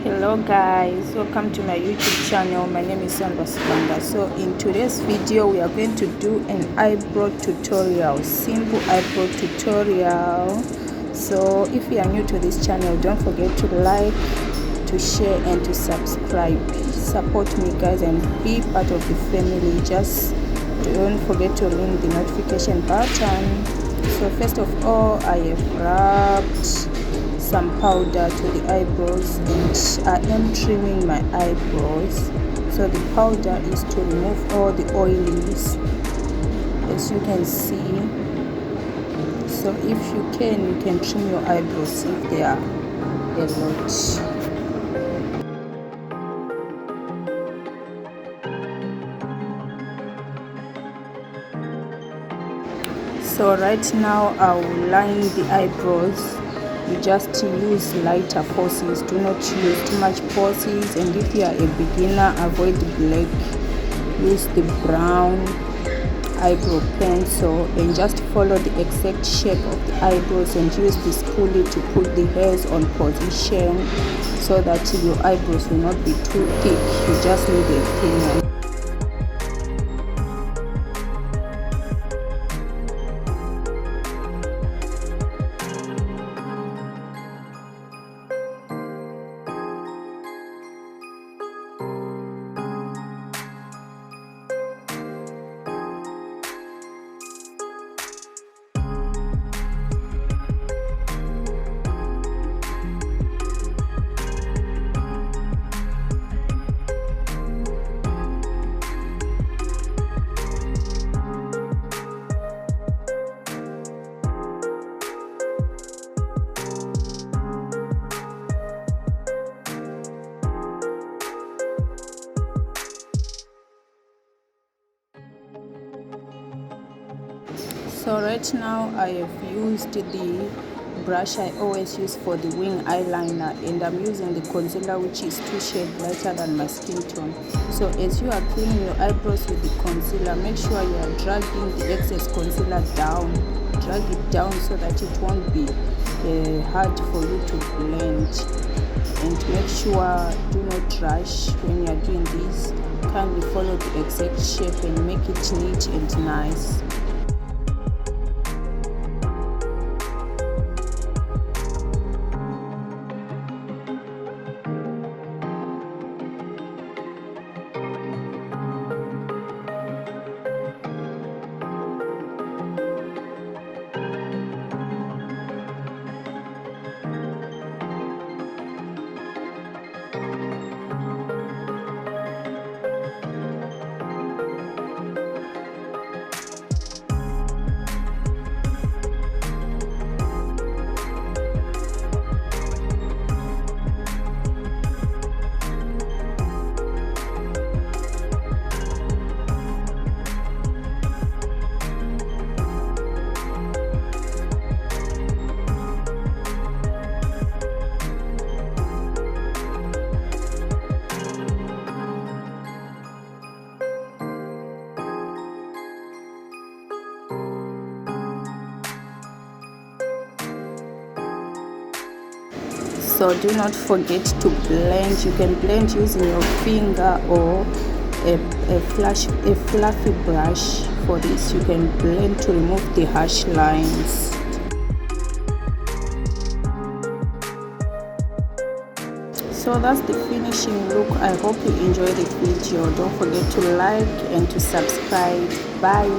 Hello guys, welcome to my YouTube channel. My name is Sandra. So in today's video we are going to do an eyebrow tutorial, simple eyebrow tutorial. So if you are new to this channel, don't forget to like, to share and to subscribe. Support me guys and be part of the family. Just don't forget to ring the notification button. So first of all, I have rubbed some powder to the eyebrows and I am trimming my eyebrows. So the powder is to remove all the oilies, as you can see. So if you can trim your eyebrows if they are a lot. So right now I will line the eyebrows. You just use lighter forces, do not use too much forces. And if you are a beginner, avoid the black, use the brown eyebrow pencil and just follow the exact shape of the eyebrows and use the spoolie to put the hairs on position so that your eyebrows will not be too thick. You just need a thin one. So right now I have used the brush I always use for the wing eyeliner, and I'm using the concealer which is 2 shades lighter than my skin tone. So as you are cleaning your eyebrows with the concealer, make sure you are dragging the excess concealer down. Drag it down so that it won't be hard for you to blend. And make sure do not rush when you are doing this. Kindly follow the exact shape and make it neat and nice. So do not forget to blend. You can blend using your finger or a fluffy brush. For this you can blend to remove the harsh lines. So that's the finishing look. I hope you enjoyed the video. Don't forget to like and to subscribe. Bye.